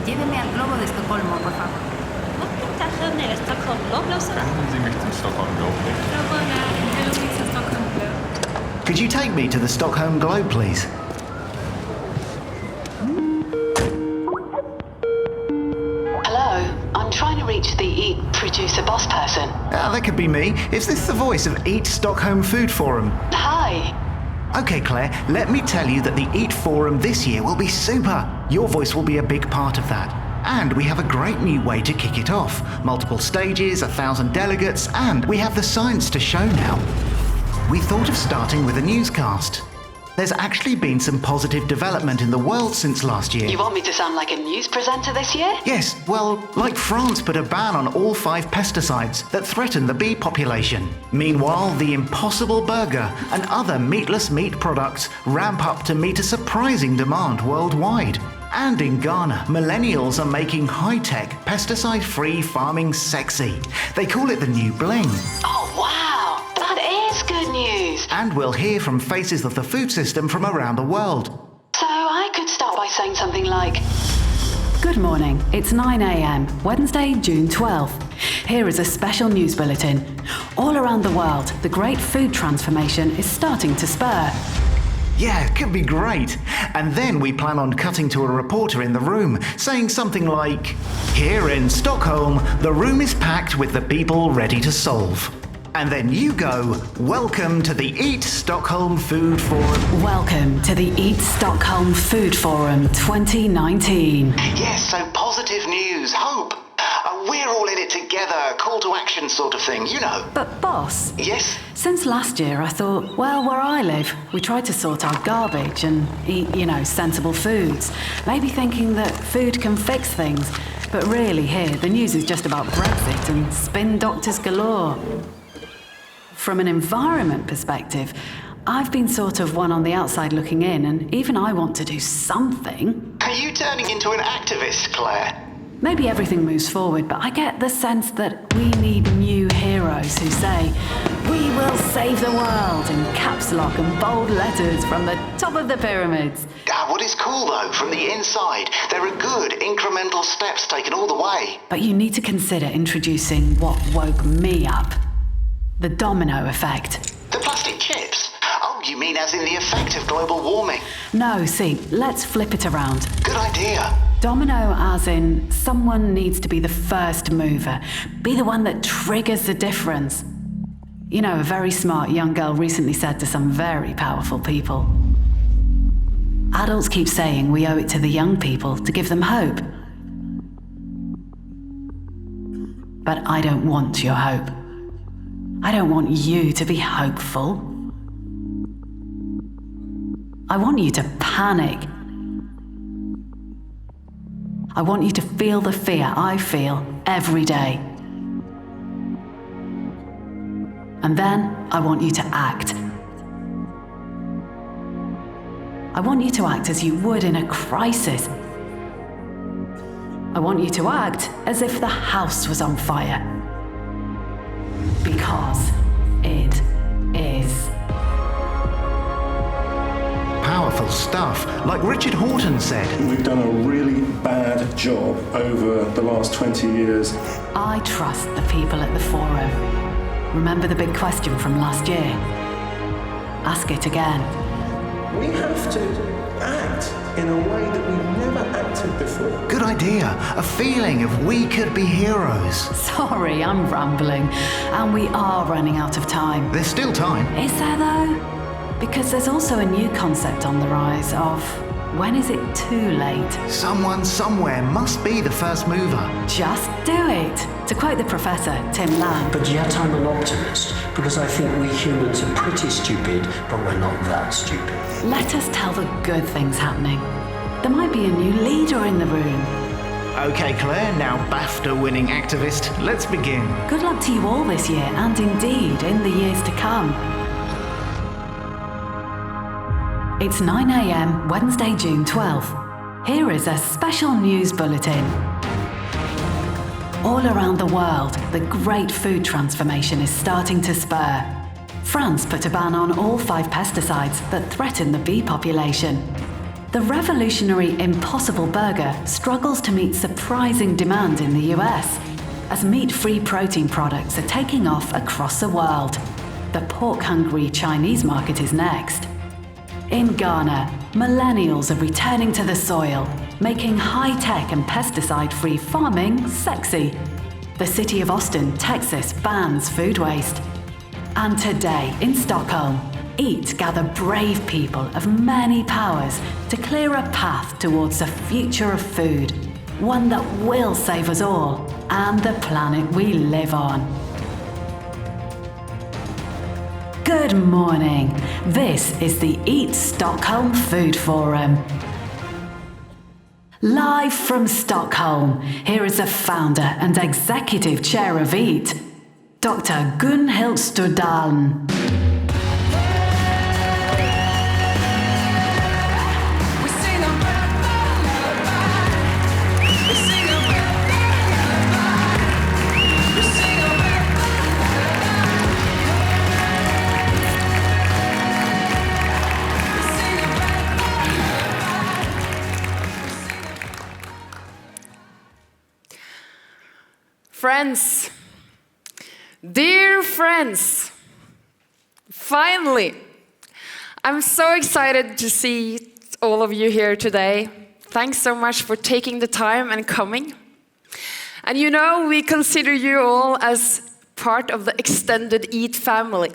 Lléveme al globo de Estocolmo, por favor. Mungkin tahan nere Stockholm Globe لو سمحت. Können Sie mich zum Stockholm Globe bringen? ربنا انقلوني Stockholm Globe. Could you take me to the Stockholm Globe, please? Hello, I'm trying to reach the Eat Producer Boss person. That could be me. Is this the voice of Eat Stockholm Food Forum? Hi. Okay, Claire, let me tell you that the Eat Forum this year will be super. Your voice will be a big part of that. And we have a great new way to kick it off. Multiple stages, 1,000 delegates, and we have the science to show now. We thought of starting with a newscast. There's actually been some positive development in the world since last year. You want me to sound like a news presenter this year? Yes, well, like France put a ban on all 5 pesticides that threaten the bee population. Meanwhile, the Impossible Burger and other meatless meat products ramp up to meet a surprising demand worldwide. And in Ghana, millennials are making high-tech, pesticide-free farming sexy. They call it the new bling. Oh, wow. That is good news. And we'll hear from faces of the food system from around the world. So I could start by saying something like, Good morning. It's 9 a.m., Wednesday, June 12th. Here is a special news bulletin. All around the world, the great food transformation is starting to spur. Yeah, it could be great. And then we plan on cutting to a reporter in the room, saying something like, Here in Stockholm, the room is packed with the people ready to solve. And then you go, Welcome to the Eat Stockholm Food Forum. Welcome to the Eat Stockholm Food Forum 2019. Yes, so positive news, hope. We're all in it together, call to action sort of thing, you know. But boss, Yes? since last year I thought, well, where I live, we try to sort our garbage and eat, sensible foods. Maybe thinking that food can fix things. But really here, the news is just about Brexit and spin doctors galore. From an environment perspective, I've been sort of one on the outside looking in, and even I want to do something. Are you turning into an activist, Claire? Maybe everything moves forward, but I get the sense that we need new heroes who say, we will save the world in caps lock and bold letters from the top of the pyramids. What is cool though, from the inside, there are good incremental steps taken all the way. But you need to consider introducing what woke me up. The domino effect. The plastic chips? Oh, you mean as in the effect of global warming? No, see, let's flip it around. Good idea. Domino as in someone needs to be the first mover, be the one that triggers the difference. A very smart young girl recently said to some very powerful people, adults keep saying we owe it to the young people to give them hope. But I don't want your hope. I don't want you to be hopeful. I want you to panic. I want you to feel the fear I feel every day. And then I want you to act. I want you to act as you would in a crisis. I want you to act as if the house was on fire. Because it is. Powerful stuff, like Richard Horton said. We've done a really bad job over the last 20 years. I trust the people at the forum. Remember the big question from last year? Ask it again. We have to act in a way that we've never acted before. Good idea, a feeling of we could be heroes. Sorry, I'm rambling. And we are running out of time. There's still time. Is there though? Because there's also a new concept on the rise of when is it too late? Someone somewhere must be the first mover. Just do it. To quote the professor, Tim Lamb. But yet I'm an optimist, because I think we humans are pretty stupid, but we're not that stupid. Let us tell the good things happening. There might be a new leader in the room. Okay, Claire, now BAFTA-winning activist, let's begin. Good luck to you all this year, and indeed in the years to come. It's 9 a.m., Wednesday, June 12th. Here is a special news bulletin. All around the world, the great food transformation is starting to spur. France put a ban on all 5 pesticides that threaten the bee population. the revolutionary Impossible Burger struggles to meet surprising demand in the US, as meat-free protein products are taking off across the world. The pork-hungry Chinese market is next. In Ghana, millennials are returning to the soil, making high-tech and pesticide-free farming sexy. The city of Austin, Texas bans food waste. And today, in Stockholm, EAT gather brave people of many powers to clear a path towards a future of food, one that will save us all and the planet we live on. Good morning. This is the EAT Stockholm Food Forum. Live from Stockholm, here is the founder and executive chair of EAT, Dr. Gunhild Stordalen. Friends, dear friends, finally, I'm so excited to see all of you here today. Thanks so much for taking the time and coming. And you know, we consider you all as part of the extended EAT family.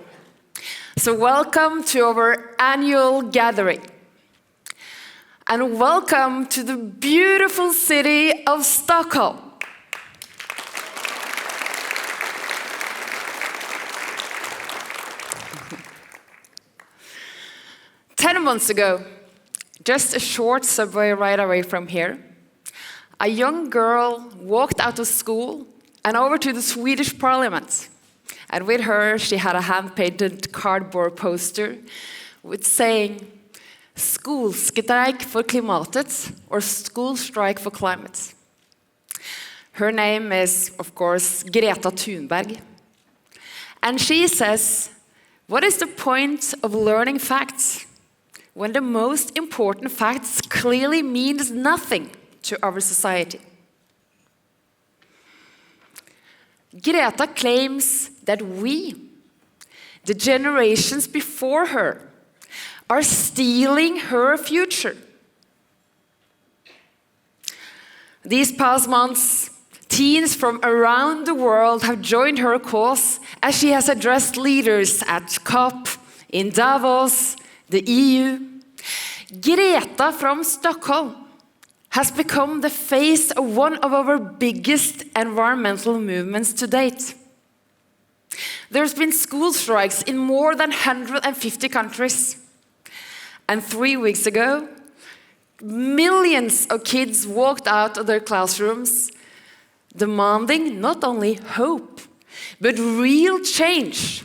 So welcome to our annual gathering. And welcome to the beautiful city of Stockholm. 10 months ago, just a short subway ride away from here, a young girl walked out of school and over to the Swedish parliament. And with her, she had a hand-painted cardboard poster with saying, "Skolstrejk for klimatet," or "School strike for climate." Her name is, of course, Greta Thunberg. And she says, what is the point of learning facts when the most important facts clearly means nothing to our society? Greta claims that we, the generations before her, are stealing her future. These past months, teens from around the world have joined her cause as she has addressed leaders at COP, in Davos, the EU. Greta from Stockholm has become the face of one of our biggest environmental movements to date. There's been school strikes in more than 150 countries. And 3 weeks ago, millions of kids walked out of their classrooms, demanding not only hope, but real change.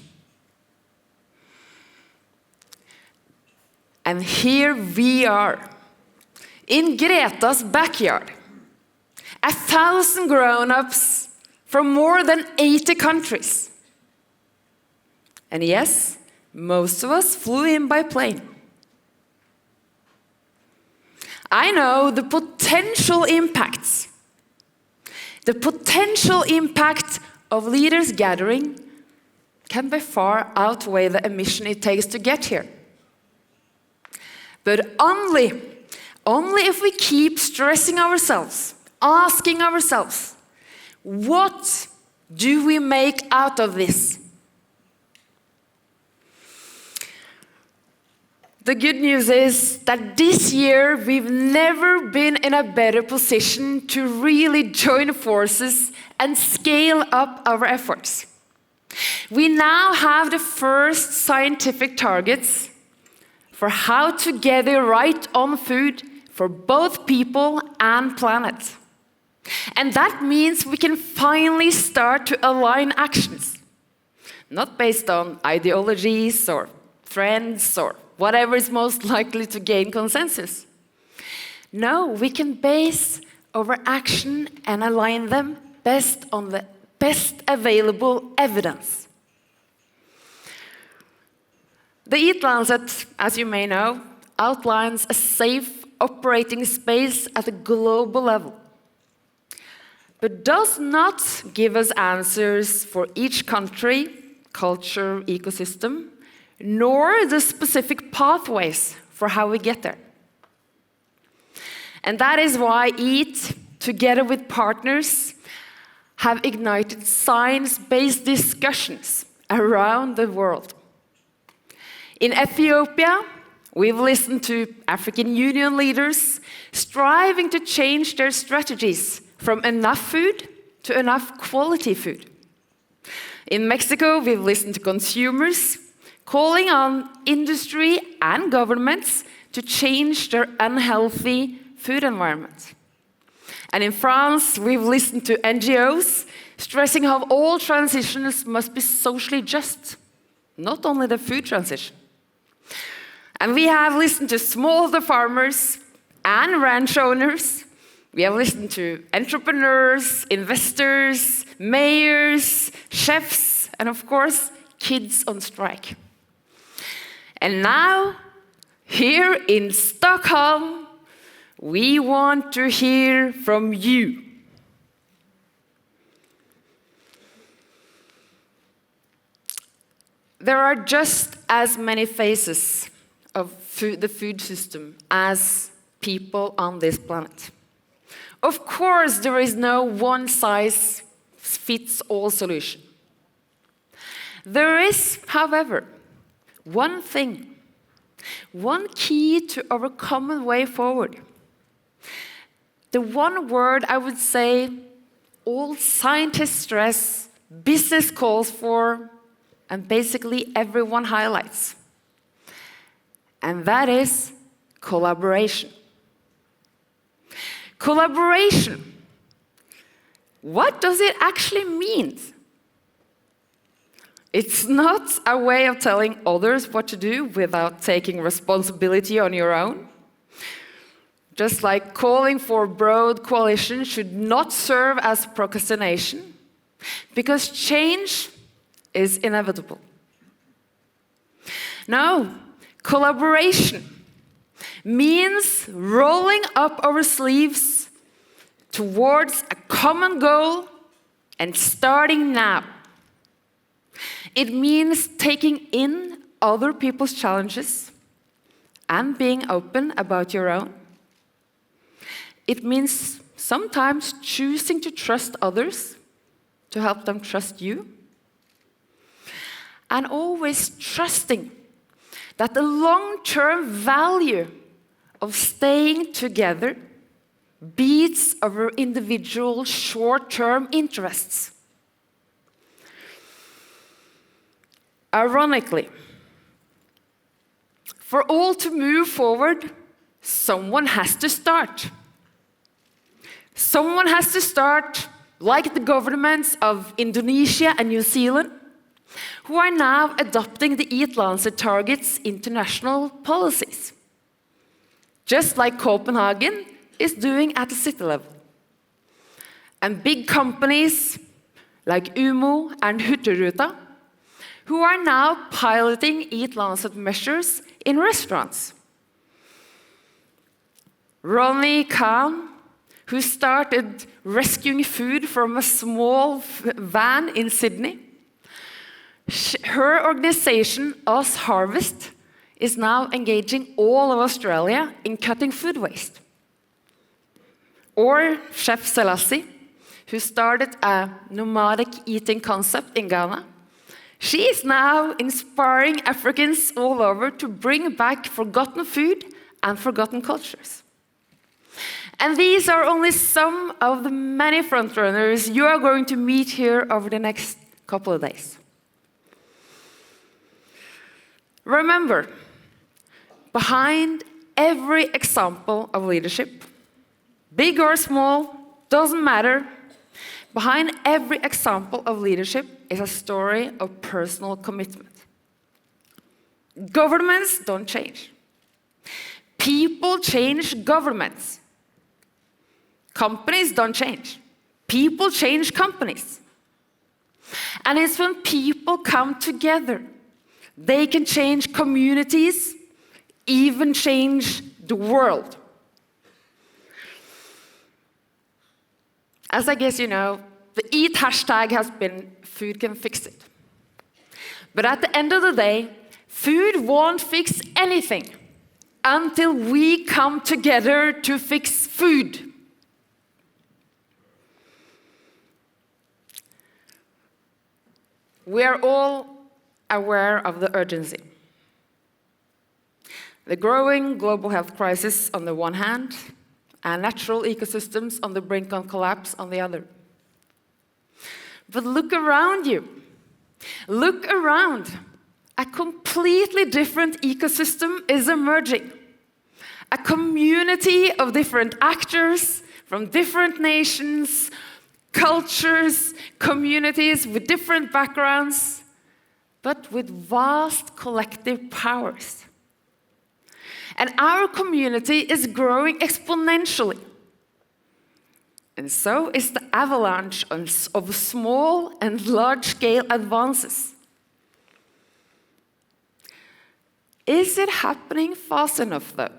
And here we are, in Greta's backyard, 1,000 grown-ups from more than 80 countries. And yes, most of us flew in by plane. I know the potential impacts. The potential impact of leaders gathering can by far outweigh the emission it takes to get here. But only if we keep stressing ourselves, asking ourselves, what do we make out of this? The good news is that this year we've never been in a better position to really join forces and scale up our efforts. We now have the first scientific targets for how to get it right on food for both people and planet. And that means we can finally start to align actions, not based on ideologies or trends or whatever is most likely to gain consensus. No, we can base our action and align them based on the best available evidence. The EAT Lancet, as you may know, outlines a safe, operating space at a global level, but does not give us answers for each country, culture, ecosystem, nor the specific pathways for how we get there. And that is why EAT, together with partners, have ignited science-based discussions around the world. In Ethiopia, we've listened to African Union leaders striving to change their strategies from enough food to enough quality food. In Mexico, we've listened to consumers calling on industry and governments to change their unhealthy food environment. And in France, we've listened to NGOs stressing how all transitions must be socially just, not only the food transition. And we have listened to smallholder farmers and ranch owners. We have listened to entrepreneurs, investors, mayors, chefs, and of course, kids on strike. And now, here in Stockholm, we want to hear from you. There are just as many faces of the food system as people on this planet. Of course, there is no one-size-fits-all solution. There is, however, one thing, one key to our common way forward. The one word I would say all scientists stress, business calls for, and basically everyone highlights. And that is collaboration. Collaboration. What does it actually mean? It's not a way of telling others what to do without taking responsibility on your own. Just like calling for broad coalition should not serve as procrastination, because change is inevitable. No, collaboration means rolling up our sleeves towards a common goal and starting now. It means taking in other people's challenges and being open about your own. It means sometimes choosing to trust others to help them trust you. And always trusting that the long-term value of staying together beats our individual short-term interests. Ironically, for all to move forward, someone has to start. Someone has to start, like the governments of Indonesia and New Zealand, who are now adopting the Eat Lancet targets into national policies, just like Copenhagen is doing at the city level. And big companies like Umo and Hurtigruten, who are now piloting Eat Lancet measures in restaurants. Ronnie Khan, who started rescuing food from a small van in Sydney. Her organization, Us Harvest, is now engaging all of Australia in cutting food waste. Or Chef Selassie, who started a nomadic eating concept in Ghana. She is now inspiring Africans all over to bring back forgotten food and forgotten cultures. And these are only some of the many frontrunners you are going to meet here over the next couple of days. Remember, behind every example of leadership, big or small, doesn't matter, behind every example of leadership is a story of personal commitment. Governments don't change. People change governments. Companies don't change. People change companies. And it's when people come together, they can change communities, even change the world. As I guess you know, the EAT hashtag has been food can fix it. But at the end of the day, food won't fix anything until we come together to fix food. We are all aware of the urgency. The growing global health crisis on the one hand, and natural ecosystems on the brink of collapse on the other. But look around you. Look around. A completely different ecosystem is emerging. A community of different actors from different nations, cultures, communities with different backgrounds, but with vast collective powers. And our community is growing exponentially. And so is the avalanche of small and large-scale advances. Is it happening fast enough, though?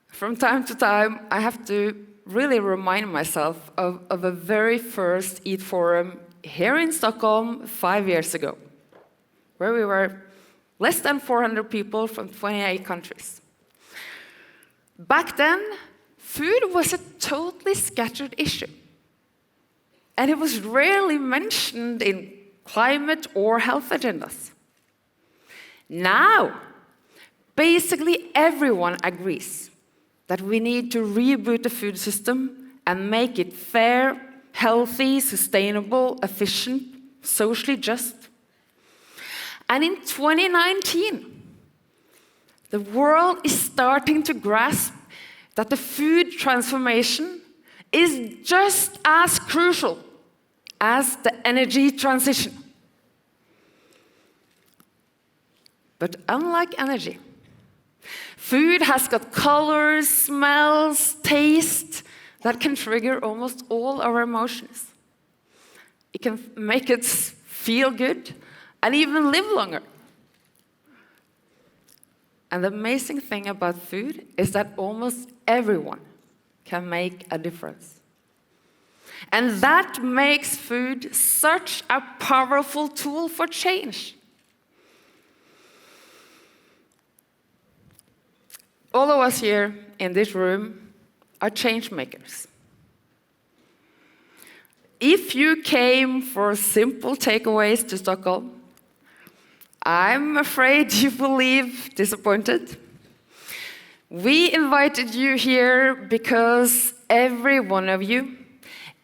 From time to time, I have to really remind myself of a very first EAT Forum here in Stockholm 5 years ago, where we were less than 400 people from 28 countries. Back then, food was a totally scattered issue, and it was rarely mentioned in climate or health agendas. Now, basically everyone agrees that we need to reboot the food system and make it fair, healthy, sustainable, efficient, socially just. And in 2019, the world is starting to grasp that the food transformation is just as crucial as the energy transition. But unlike energy, food has got colors, smells, taste that can trigger almost all our emotions. It can make us feel good and even live longer. And the amazing thing about food is that almost everyone can make a difference. And that makes food such a powerful tool for change. All of us here in this room are change makers. If you came for simple takeaways to Stockholm, I'm afraid you will leave disappointed. We invited you here because every one of you,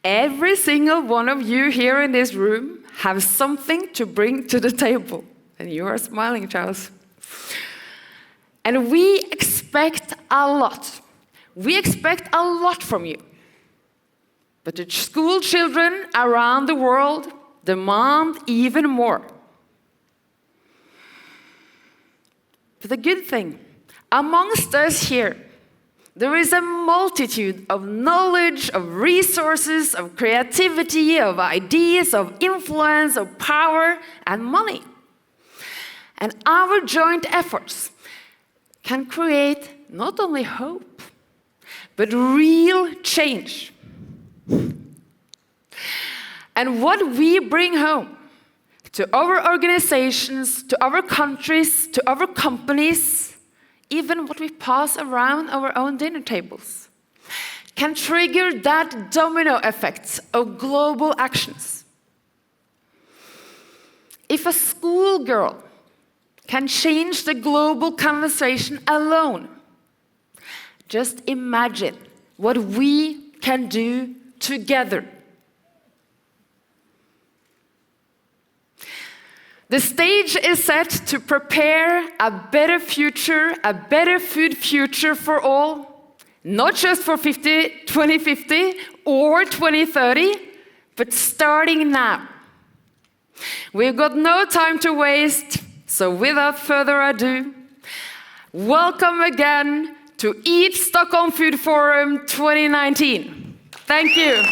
every single one of you here in this room have something to bring to the table. And you are smiling, Charles. And we expect a lot. We expect a lot from you. But the school children around the world demand even more. But the good thing, amongst us here, there is a multitude of knowledge, of resources, of creativity, of ideas, of influence, of power, and money. And our joint efforts can create not only hope, but real change. And what we bring home to our organizations, to our countries, to our companies, even what we pass around our own dinner tables, can trigger that domino effect of global actions. If a schoolgirl can change the global conversation alone, just imagine what we can do together. The stage is set to prepare a better future, a better food future for all, not just for 2050 or 2030, but starting now. We've got no time to waste, so without further ado, welcome again to EAT Stockholm Food Forum 2019. Thank you.